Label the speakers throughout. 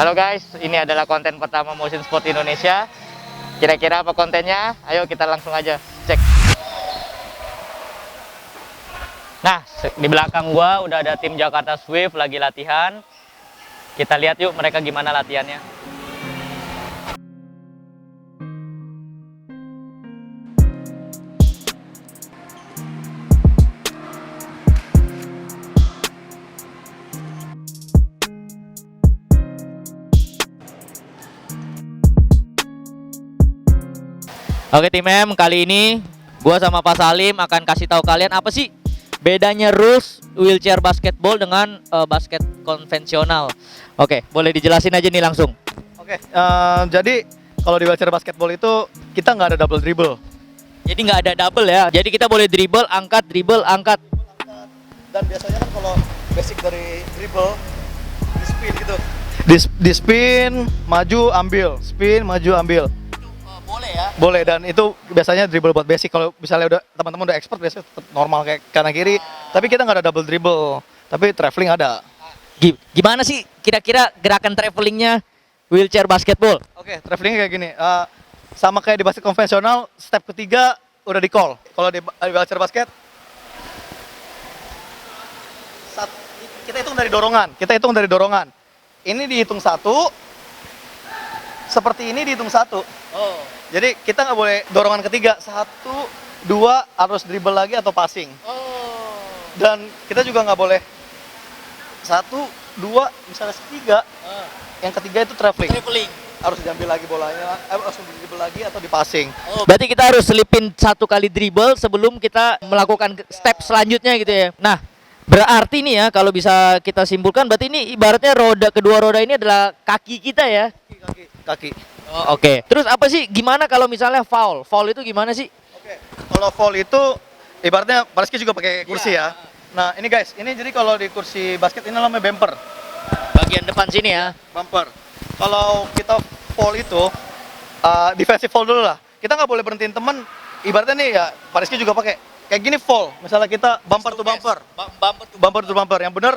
Speaker 1: Halo guys, ini adalah konten pertama Motion Sport Indonesia. Kira-kira apa kontennya? Ayo kita langsung aja cek. Nah, di belakang gua udah ada tim Jakarta Swift lagi latihan. Kita lihat yuk mereka gimana latihannya. Oke tim M, kali ini gua sama Pak Salim akan kasih tahu kalian apa sih bedanya rules wheelchair basketball dengan basket konvensional. Oke, boleh dijelasin aja nih langsung.
Speaker 2: Oke, jadi kalau di wheelchair basketball itu kita nggak ada double dribble.
Speaker 1: Jadi nggak ada double ya. Jadi kita boleh dribble, angkat.
Speaker 2: Dan biasanya kan kalau basic dari dribble, di spin gitu. Di spin, maju, ambil, spin, maju, ambil.
Speaker 1: Boleh ya.
Speaker 2: Boleh, dan itu biasanya dribble buat basic. Kalau misalnya teman-teman udah expert biasanya tetap normal kayak kanan kiri. Tapi kita nggak ada double dribble. Tapi traveling ada.
Speaker 1: Gimana sih kira-kira gerakan travelingnya wheelchair basketball?
Speaker 2: Oke, traveling kayak gini. Sama kayak di basket konvensional, step ketiga udah di call. Kalau di wheelchair basket, kita hitung dari dorongan. Ini dihitung satu, seperti ini dihitung satu.
Speaker 1: Oh.
Speaker 2: Jadi kita nggak boleh dorongan ketiga, 1, 2 harus dribble lagi atau passing.
Speaker 1: Oh.
Speaker 2: Dan kita juga nggak boleh 1, 2, misalnya ketiga, yang ketiga itu traveling. Harus diambil lagi bolanya, harus di dribble lagi atau di passing.
Speaker 1: Oh, berarti kita harus selipin 1 kali dribble sebelum kita melakukan step selanjutnya gitu ya. Nah, berarti nih ya kalau bisa kita simpulkan berarti ini ibaratnya kedua roda ini adalah kaki kita ya.
Speaker 2: Kaki.
Speaker 1: Oh, oke. Terus apa sih gimana kalau misalnya foul? Foul itu gimana sih?
Speaker 2: Oke. Kalau foul itu ibaratnya Pak Rizky juga pakai kursi ya. Nah, ini guys, ini jadi kalau di kursi basket ini namanya bumper.
Speaker 1: Bagian depan sini ya.
Speaker 2: Bumper. Kalau kita foul itu defensive foul dulu lah. Kita nggak boleh berhentiin teman. Ibaratnya nih ya Pak Rizky juga pakai kayak gini foul. Misalnya kita bumper to bumper. Bumper to bumper. Yang benar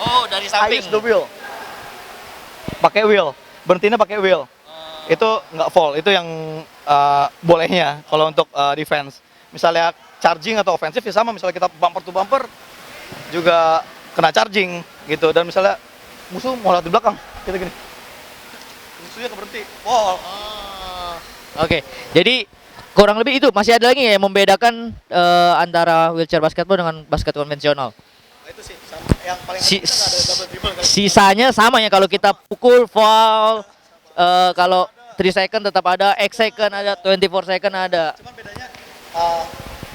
Speaker 1: Oh, dari
Speaker 2: I use the wheel. Pakai wheel. Berhentinya pakai wheel. Itu nggak foul. Itu yang bolehnya kalau untuk defense. Misalnya charging atau offensive ya sama. Misalnya kita bumper to bumper juga kena charging gitu. Dan misalnya musuh mau lewat di belakang, kita gini. Musuhnya berhenti. Foul.
Speaker 1: Oke. Jadi kurang lebih itu. Masih ada lagi ya yang membedakan antara wheelchair basketball dengan basket konvensional.
Speaker 2: Nah, itu sih sama. Yang paling penting kan ada double dribble kan.
Speaker 1: Sisanya sama ya kalau kita pukul foul, kalau 3 second tetap ada, X second ada, 24 second ada.
Speaker 2: Cuman bedanya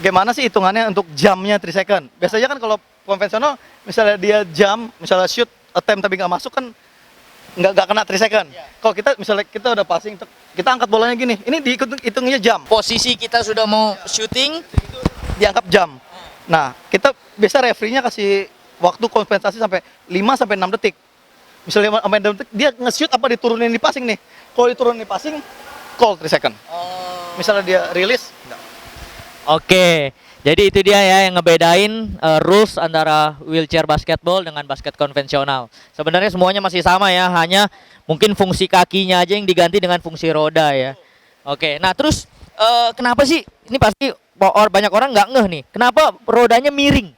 Speaker 2: gimana sih hitungannya untuk jamnya 3 second? Biasanya kan kalau konvensional misalnya dia jam, misalnya shoot attempt tapi nggak masuk kan nggak kena 3 second. Kalau kita misalnya kita udah passing, kita angkat bolanya gini, ini dihitungnya jam.
Speaker 1: Posisi kita sudah mau shooting,
Speaker 2: Dianggap jam. Nah, kita biasa referee-nya kasih waktu kompensasi sampai 5-6 detik. Misalnya 5-6 detik, dia nge-shoot apa diturunin di passing nih. Kalau diturunin di passing, call 3 second. Misalnya dia release, enggak.
Speaker 1: Oke. Jadi itu dia ya yang ngebedain rules antara wheelchair basketball dengan basket konvensional. Sebenarnya semuanya masih sama ya, hanya mungkin fungsi kakinya aja yang diganti dengan fungsi roda ya. Oke. Nah, terus kenapa sih ini pasti banyak orang nggak ngeh nih. Kenapa rodanya miring?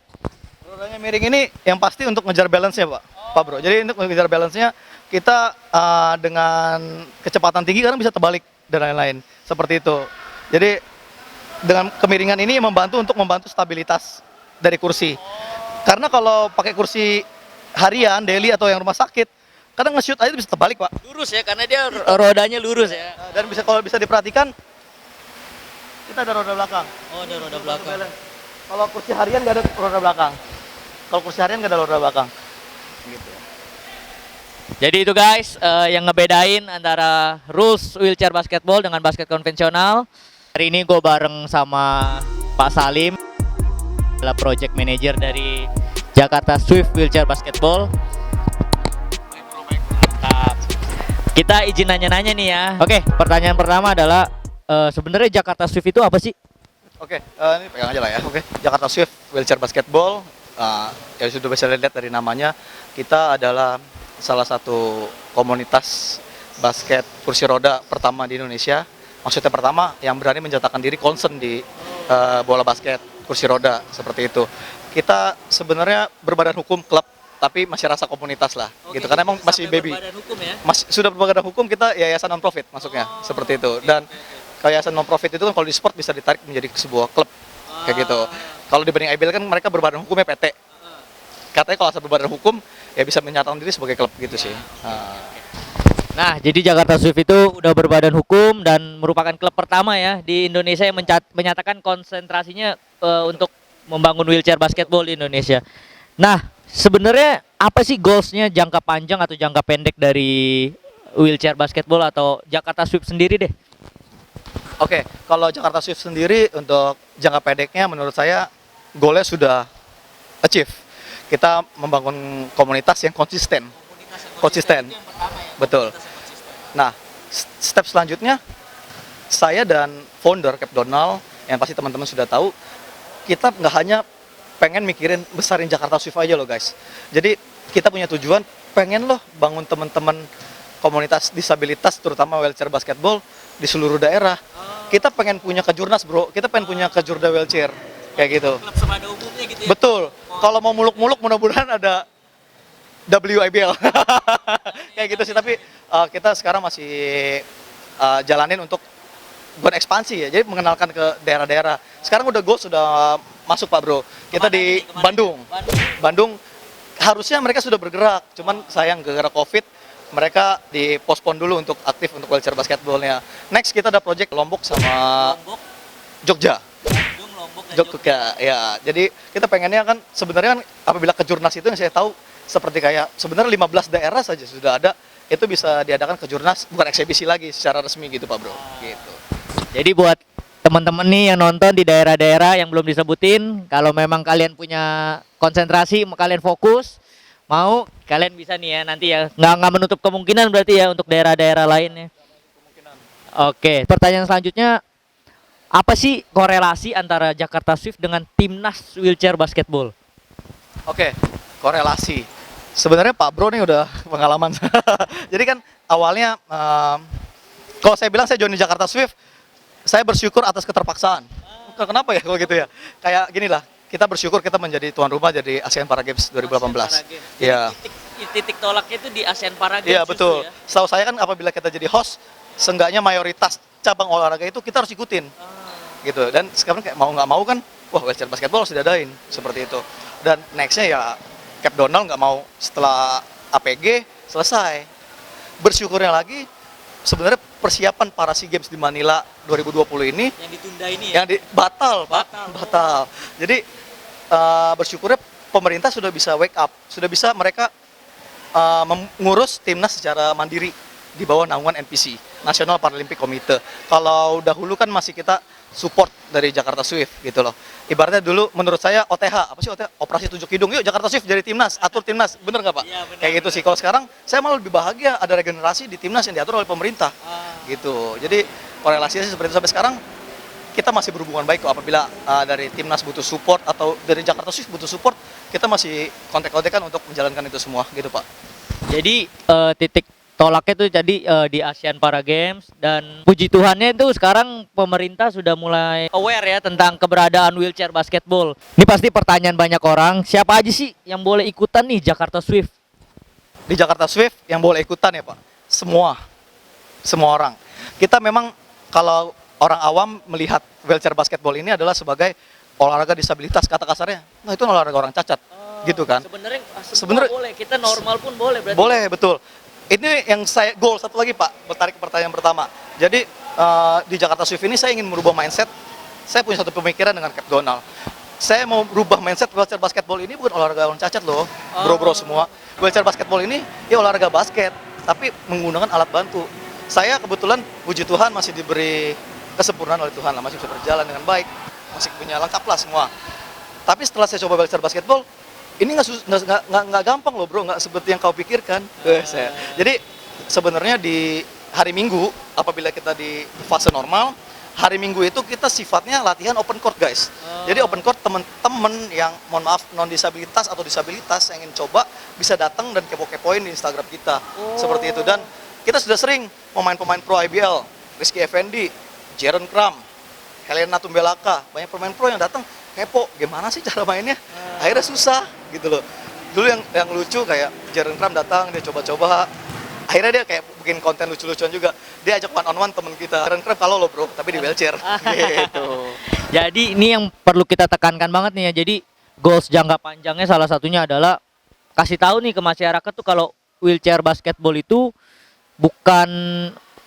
Speaker 2: Rodanya miring ini yang pasti untuk ngejar balance-nya, Pak Bro. Jadi untuk ngejar balance-nya kita dengan kecepatan tinggi kadang bisa terbalik dan lain-lain. Seperti itu. Jadi dengan kemiringan ini membantu stabilitas dari kursi. Karena kalau pakai kursi harian, daily atau yang rumah sakit, kadang nge-shoot aja bisa terbalik, Pak.
Speaker 1: Lurus ya, karena dia rodanya lurus ya.
Speaker 2: Dan kalau bisa diperhatikan, kita ada roda belakang.
Speaker 1: Oh, ada roda belakang.
Speaker 2: Kalau kursi harian nggak ada roda belakang. Kalau kursi harian nggak ada roda belakang. Gitu.
Speaker 1: Jadi itu guys, yang ngebedain antara rules wheelchair basketball dengan basket konvensional. Hari ini gue bareng sama Pak Salim, adalah project manager dari Jakarta Swift Wheelchair Basketball. Mantap. Kita izin nanya-nanya nih ya. Oke, pertanyaan pertama adalah sebenarnya Jakarta Swift itu apa sih?
Speaker 2: Oke, ini pegang aja lah ya. Oke, Jakarta Swift Wheelchair Basketball Ya sudah bisa lihat dari namanya, kita adalah salah satu komunitas basket kursi roda pertama di Indonesia. Maksudnya pertama yang berani menyatakan diri concern di bola basket kursi roda seperti itu. Kita sebenarnya berbadan hukum klub, tapi masih rasa komunitas lah, gitu. Karena emang masih baby.
Speaker 1: Hukum ya?
Speaker 2: Sudah berbadan hukum, kita yayasan non profit masuknya, seperti itu. Dan yayasan non profit itu kan kalau di sport bisa ditarik menjadi sebuah klub, kayak gitu. Kalau dibanding IBL kan mereka berbadan hukumnya PT. Katanya kalau asal berbadan hukum ya bisa menyatakan diri sebagai klub gitu sih.
Speaker 1: Nah, jadi Jakarta Swift itu udah berbadan hukum dan merupakan klub pertama ya di Indonesia yang menyatakan konsentrasinya untuk membangun wheelchair basketball di Indonesia. Nah, sebenarnya apa sih goalsnya jangka panjang atau jangka pendek dari wheelchair basketball atau Jakarta Swift sendiri deh?
Speaker 2: Oke, kalau Jakarta Swift sendiri untuk jangka pendeknya menurut saya goalnya sudah achieve. Kita membangun komunitas yang konsisten. Konsisten. Betul. Nah, step selanjutnya saya dan founder Cap Donald yang pasti teman-teman sudah tahu, kita nggak hanya pengen mikirin besarin Jakarta Swift aja loh guys. Jadi kita punya tujuan pengen loh bangun teman-teman komunitas disabilitas terutama wheelchair basketball di seluruh daerah. Kita pengen punya kejurnas bro, kita pengen punya kejurda wheelchair kayak gitu.
Speaker 1: Klub sepada umumnya gitu ya.
Speaker 2: Betul. Kalau mau muluk-muluk mudah-mudahan ada WIBL kayak gitu sih, tapi kita sekarang masih jalanin untuk bukan ekspansi ya, jadi mengenalkan ke daerah-daerah. Sekarang udah sudah masuk Pak Bro, kita di Bandung. Harusnya mereka sudah bergerak, cuman sayang gara-gara COVID mereka dipospon dulu untuk aktif untuk wheelchair basketballnya. Next kita ada project Lombok sama Jogja. Jogja ya, jadi kita pengennya kan sebenarnya kan apabila kejurnas itu yang saya tahu seperti kayak sebenarnya 15 daerah saja sudah ada, itu bisa diadakan kejurnas bukan eksebisi lagi secara resmi gitu Pak Bro. Gitu.
Speaker 1: Jadi buat teman-teman nih yang nonton di daerah-daerah yang belum disebutin, kalau memang kalian punya konsentrasi, kalian fokus, mau kalian bisa nih ya nanti ya nggak menutup kemungkinan berarti ya untuk daerah-daerah lainnya. Oke, pertanyaan selanjutnya, apa sih korelasi antara Jakarta Swift dengan timnas wheelchair basketball?
Speaker 2: Oke, korelasi. Sebenarnya Pak Bro nih udah pengalaman. Jadi kan awalnya kalau saya bilang saya join di Jakarta Swift, saya bersyukur atas keterpaksaan. Kenapa ya kalau gitu ya? Kayak gini lah, kita bersyukur kita menjadi tuan rumah jadi ASEAN Para Games 2018. Iya.
Speaker 1: Titik tolaknya itu di ASEAN Para Games.
Speaker 2: Iya betul. Ya? Setahu saya kan apabila kita jadi host, seenggaknya mayoritas cabang olahraga itu kita harus ikutin. Gitu. Dan sekarang kayak mau nggak mau kan, wah wheelchair basketball harus diadain seperti itu. Dan nextnya ya Cap Donald nggak mau setelah APG selesai. Bersyukurnya lagi sebenarnya persiapan para SEA Games di Manila 2020 ini
Speaker 1: yang ditunda ini ya?
Speaker 2: Batal. Jadi bersyukurnya pemerintah sudah bisa wake up, sudah bisa mereka mengurus timnas secara mandiri di bawah naungan NPC, National Paralympic Committee. Kalau dahulu kan masih kita support dari Jakarta Swift gitu loh. Ibaratnya dulu menurut saya OTH, apa sih OTH? Operasi tunjuk hidung, yuk Jakarta Swift jadi timnas, atur timnas, bener nggak Pak?
Speaker 1: Ya, bener,
Speaker 2: kayak gitu sih. Kalau sekarang saya malah lebih bahagia ada regenerasi di timnas yang diatur oleh pemerintah, gitu. Jadi korelasinya sih seperti itu. Sampai sekarang kita masih berhubungan baik kok. Apabila dari timnas butuh support atau dari Jakarta Swift butuh support, kita masih kontak-kontakan untuk menjalankan itu semua, gitu Pak.
Speaker 1: Jadi titik tolaknya tuh jadi di ASEAN Para Games, dan puji Tuhannya itu sekarang pemerintah sudah mulai aware ya tentang keberadaan wheelchair basketball. Ini pasti pertanyaan banyak orang, siapa aja sih yang boleh ikutan nih Jakarta Swift?
Speaker 2: Di Jakarta Swift yang boleh ikutan ya Pak, semua orang. Kita memang kalau orang awam melihat wheelchair basketball ini adalah sebagai olahraga disabilitas, kata kasarnya, nah itu olahraga orang cacat, gitu kan?
Speaker 1: Sebenarnya boleh, kita normal pun boleh berarti.
Speaker 2: Boleh, betul. Ini yang saya goal satu lagi Pak, bertarik ke pertanyaan pertama. Jadi di Jakarta Swift ini saya ingin merubah mindset. Saya punya satu pemikiran dengan Cap Donald. Saya mau rubah mindset wheelchair basketball ini bukan olahraga orang cacat loh, bro-bro semua. Wheelchair basketball ini ya olahraga basket, tapi menggunakan alat bantu. Saya kebetulan puji Tuhan masih diberi kesempurnaan oleh Tuhan lah, masih bisa berjalan dengan baik, masih punya lengkap lah semua. Tapi setelah saya coba wheelchair basketball, ini nggak gampang loh bro, nggak seperti yang kau pikirkan. Jadi sebenarnya di hari Minggu apabila kita di fase normal, hari Minggu itu kita sifatnya latihan open court guys. Jadi open court temen-temen yang mohon maaf non disabilitas atau disabilitas yang ingin coba bisa datang dan kepo-kepoin di Instagram kita. Seperti itu, dan kita sudah sering pemain-pemain pro IBL, Rizky Effendi, Jaren Kram, Helena Tumbelaka, banyak pemain pro yang datang kepo gimana sih cara mainnya. Akhirnya susah gitu loh. Dulu yang lucu kayak Jaren Kram datang, dia coba-coba, akhirnya dia kayak bikin konten lucu-lucuan juga. Dia ajak one on one temen kita. Keren kalau lo bro, tapi di wheelchair. Gitu.
Speaker 1: Jadi ini yang perlu kita tekankan banget nih ya. Jadi goals jangka panjangnya salah satunya adalah kasih tahu nih ke masyarakat tuh kalau wheelchair basketball itu bukan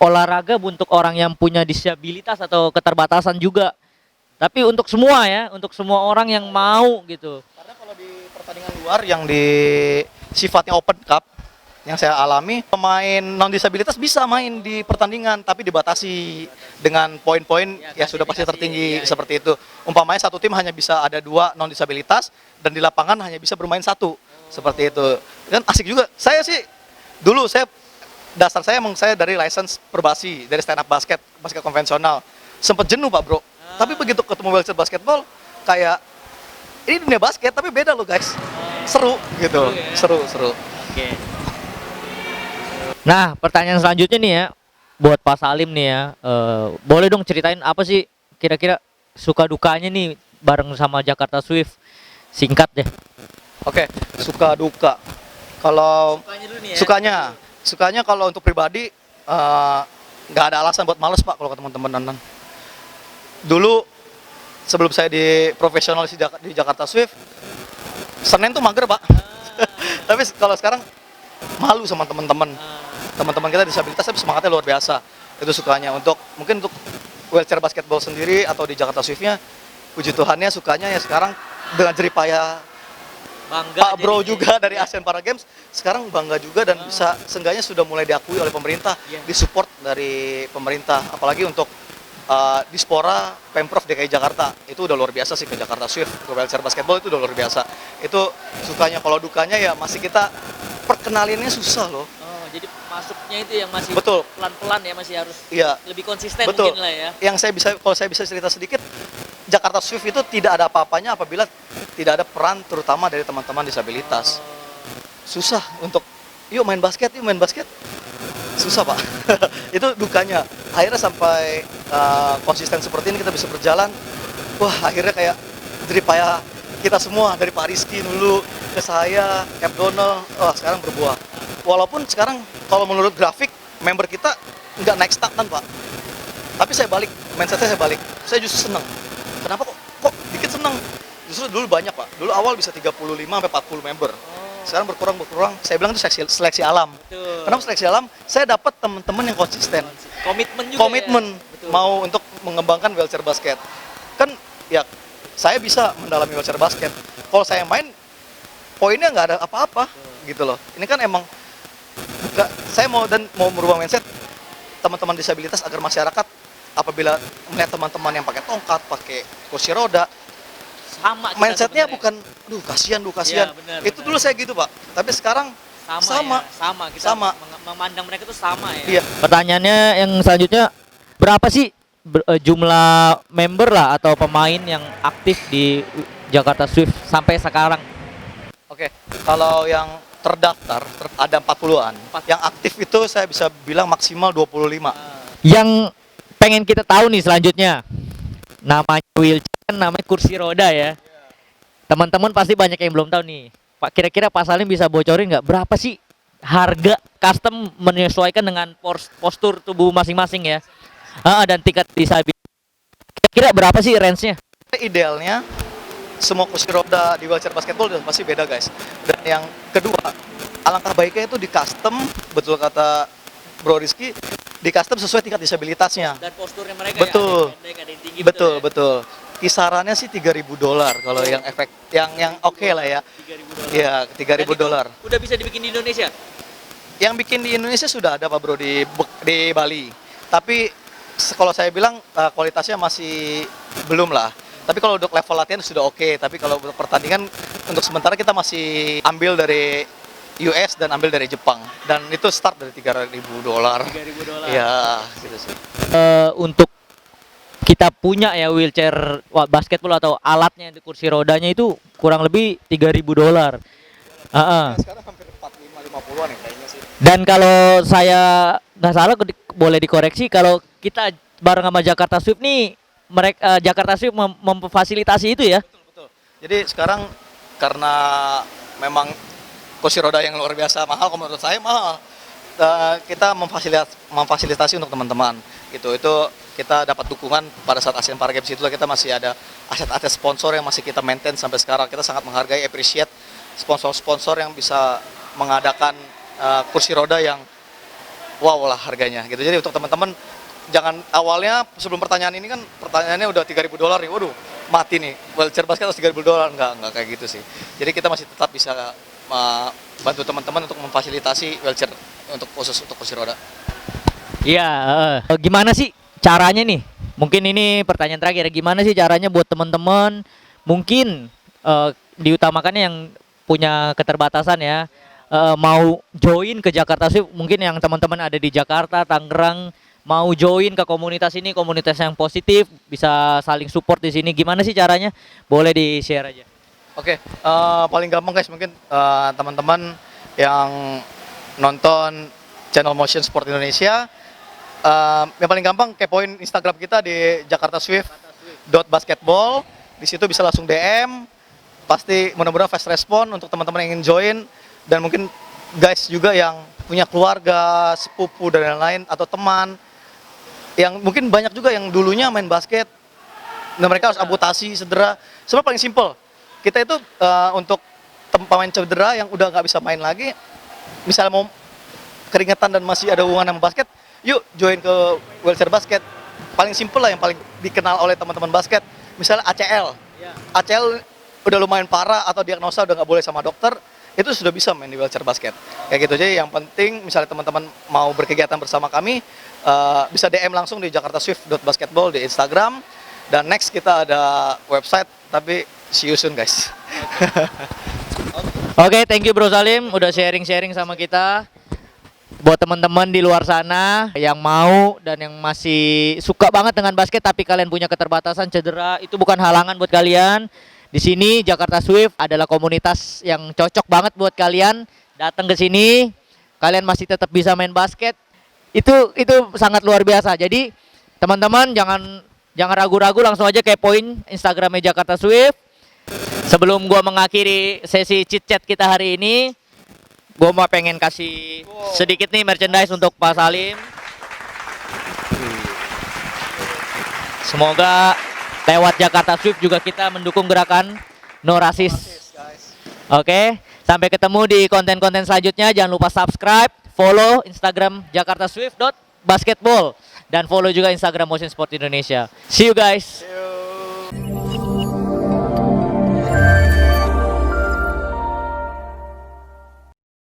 Speaker 1: olahraga untuk orang yang punya disabilitas atau keterbatasan juga. Tapi untuk semua ya, untuk semua orang yang mau gitu.
Speaker 2: Karena kalau di pertandingan luar yang di sifatnya open cup yang saya alami, pemain non disabilitas bisa main di pertandingan tapi dibatasi dengan poin-poin ya sudah pasti tertinggi seperti itu. Umpamanya satu tim hanya bisa ada 2 non disabilitas dan di lapangan hanya bisa bermain 1 seperti itu. Dan asik juga. Saya sih dulu dasar saya emang saya dari license perbasi, dari stand up basket konvensional. Sempet jenuh Pak Bro. Tapi begitu ketemu wheelchair basketball kayak ini dunia basket tapi beda loh guys. Seru gitu. Seru.
Speaker 1: Oke. Nah, pertanyaan selanjutnya nih ya, buat Pak Salim nih ya, boleh dong ceritain apa sih kira-kira suka dukanya nih bareng sama Jakarta Swift, singkat deh.
Speaker 2: Oke, suka duka. Kalau
Speaker 1: Sukanya dulu nih ya.
Speaker 2: sukanya kalau untuk pribadi nggak ada alasan buat males Pak kalau ke teman-teman. Dulu sebelum saya di profesional di Jakarta Swift, Senin tuh mager Pak. Tapi kalau sekarang malu sama teman-teman kita disabilitas tapi semangatnya luar biasa. Itu sukanya. Mungkin untuk wheelchair basketball sendiri atau di Jakarta Swift-nya, puji Tuhannya sukanya ya sekarang dengan jeripaya
Speaker 1: Bangga
Speaker 2: Pak Bro
Speaker 1: jadinya.
Speaker 2: juga dari Asian Para Games, sekarang bangga juga dan bisa seenggaknya sudah mulai diakui oleh pemerintah, disupport dari pemerintah. Apalagi untuk Dispora Pemprov DKI Jakarta, itu udah luar biasa sih ke Jakarta Swift, ke wheelchair basketball itu udah luar biasa. Itu sukanya. Kalau dukanya ya masih kita perkenalinnya susah loh.
Speaker 1: Jadi masuknya itu yang masih
Speaker 2: Betul.
Speaker 1: pelan-pelan ya, masih harus
Speaker 2: Iya.
Speaker 1: lebih konsisten
Speaker 2: Betul.
Speaker 1: mungkin lah ya.
Speaker 2: Yang kalau saya bisa cerita sedikit, Jakarta Swift itu tidak ada apa-apanya apabila tidak ada peran terutama dari teman-teman disabilitas. Susah untuk yuk main basket. Susah Pak. Itu dukanya. Akhirnya sampai konsisten seperti ini kita bisa berjalan. Wah, akhirnya kayak jeripaya kita semua dari Pak Rizky dulu ke saya, Cap Donald, sekarang berbuah. Walaupun sekarang kalau menurut grafik member kita nggak naik stagnan Pak. Tapi saya balik, mindsetnya saya balik. Saya justru senang. Kenapa kok dikit senang? Justru dulu banyak Pak. Dulu awal bisa 35 sampai 40 member. Sekarang berkurang. Saya bilang itu seleksi alam.
Speaker 1: Betul.
Speaker 2: Kenapa seleksi alam? Saya dapat teman-teman yang konsisten.
Speaker 1: Komitmen juga
Speaker 2: Komitmen
Speaker 1: ya. Betul.
Speaker 2: mau untuk mengembangkan wheelchair basket. Kan ya saya bisa mendalami wheelchair basket. Kalau saya main poinnya nggak ada apa-apa gitu loh. Ini kan emang saya mau merubah mindset teman-teman disabilitas agar masyarakat apabila melihat teman-teman yang pakai tongkat, pakai kursi roda,
Speaker 1: sama kita
Speaker 2: mindsetnya
Speaker 1: sebenarnya.
Speaker 2: bukan, kasihan.
Speaker 1: Iya, benar,
Speaker 2: Itu
Speaker 1: benar.
Speaker 2: dulu saya gitu Pak. Tapi sekarang
Speaker 1: sama. Kita
Speaker 2: Sama.
Speaker 1: memandang mereka tuh sama ya.
Speaker 2: Iya.
Speaker 1: Pertanyaannya yang selanjutnya, berapa sih jumlah member lah atau pemain yang aktif di Jakarta Swift sampai sekarang?
Speaker 2: Oke, kalau yang terdaftar ada 40-an. Yang aktif itu saya bisa bilang maksimal 25.
Speaker 1: Yang pengen kita tahu nih selanjutnya, namanya wheelchair kan namanya kursi roda ya. Teman-teman pasti banyak yang belum tahu nih. Pak, kira-kira Pak Salim bisa bocorin nggak berapa sih harga custom menyesuaikan dengan postur tubuh masing-masing ya? Dan tingkat disabilitas. Kira-kira berapa sih range-nya?
Speaker 2: Idealnya semua kursi roda di wheelchair basketball udah pasti beda guys. Dan yang kedua, alangkah baiknya itu di custom, betul kata Bro Rizky, di custom sesuai tingkat disabilitasnya.
Speaker 1: Dan posturnya mereka
Speaker 2: Betul.
Speaker 1: ya, ada yang pendek, ada yang tinggi.
Speaker 2: Betul. Kisarannya sih $3.000 kalau yang efek yang oke lah ya.
Speaker 1: $3.000.
Speaker 2: Iya, $3.000.
Speaker 1: Udah bisa dibikin di Indonesia?
Speaker 2: Yang bikin di Indonesia sudah ada Pak Bro di Bali. Tapi kalau saya bilang kualitasnya masih belum lah. Tapi kalau untuk level latihan sudah oke. Tapi kalau untuk pertandingan untuk sementara kita masih ambil dari US dan ambil dari Jepang. Dan itu start dari $3.000.
Speaker 1: $3.000.
Speaker 2: Iya, gitu sih.
Speaker 1: Untuk kita punya ya wheelchair basketball atau alatnya di kursi rodanya itu kurang lebih $3.000. Heeh.
Speaker 2: Sekarang hampir 45-50-an ya kayaknya sih.
Speaker 1: Dan kalau saya nggak salah boleh dikoreksi kalau kita bareng sama Jakarta Swift nih mereka Jakarta Swift memfasilitasi itu ya.
Speaker 2: Betul. Jadi sekarang karena memang kursi roda yang luar biasa mahal, kalau menurut saya mahal. Kita memfasilitasi untuk teman-teman gitu. Itu kita dapat dukungan pada saat Asian Para Games, itulah kita masih ada aset-aset sponsor yang masih kita maintain sampai sekarang. Kita sangat menghargai, appreciate sponsor-sponsor yang bisa mengadakan kursi roda yang wow lah harganya gitu. Jadi untuk teman-teman jangan awalnya sebelum pertanyaan ini kan pertanyaannya udah $3.000 nih. Waduh, mati nih. Wheelchair basket harus $3.000. Enggak kayak gitu sih. Jadi kita masih tetap bisa bantu teman-teman untuk memfasilitasi wheelchair untuk khusus untuk kursi roda.
Speaker 1: Iya, gimana sih caranya nih? Mungkin ini pertanyaan terakhir. Gimana sih caranya buat teman-teman mungkin diutamakannya yang punya keterbatasan ya, mau join ke Jakarta Swift, mungkin yang teman-teman ada di Jakarta, Tangerang, mau join ke komunitas ini, komunitas yang positif, bisa saling support di sini. Gimana sih caranya? Boleh di-share aja.
Speaker 2: Oke, paling gampang guys, mungkin teman-teman yang nonton channel Motion Sport Indonesia, yang paling gampang kepoin Instagram kita di jakartaswift.basketball. Di situ bisa langsung DM. Pasti mudah-mudahan fast respon untuk teman-teman yang ingin join, dan mungkin guys juga yang punya keluarga, sepupu dan lain-lain atau teman yang mungkin banyak juga yang dulunya main basket dan mereka harus amputasi, cedera. Sebenarnya paling simple. Kita itu untuk pemain cedera yang udah nggak bisa main lagi, misalnya mau keringetan dan masih ada hubungan sama basket, yuk join ke wheelchair basket. Paling simple lah, yang paling dikenal oleh teman-teman basket. Misalnya ACL. ACL udah lumayan parah atau diagnosa udah nggak boleh sama dokter, itu sudah bisa main di wheelchair basket. Kayak gitu. Jadi yang penting misalnya teman-teman mau berkegiatan bersama kami, bisa DM langsung di jakartaswift.basketball di Instagram. Dan next kita ada website, tapi see you soon guys.
Speaker 1: Oke, thank you Bro Salim udah sharing-sharing sama kita. Buat teman-teman di luar sana yang mau dan yang masih suka banget dengan basket tapi kalian punya keterbatasan, cedera, itu bukan halangan buat kalian. Di sini Jakarta Swift adalah komunitas yang cocok banget buat kalian. Datang ke sini, kalian masih tetap bisa main basket. Itu sangat luar biasa. Jadi teman-teman jangan ragu-ragu, langsung aja kepoin Instagramnya Jakarta Swift. Sebelum gua mengakhiri sesi chit chat kita hari ini, gua mau pengen kasih sedikit nih merchandise untuk Pak Salim. Semoga lewat Jakarta Swift juga kita mendukung gerakan No Rasis. Oke, sampai ketemu di konten-konten selanjutnya. Jangan lupa subscribe, follow Instagram Jakarta Swift.basketball dan follow juga Instagram Motion Sport Indonesia. See you guys.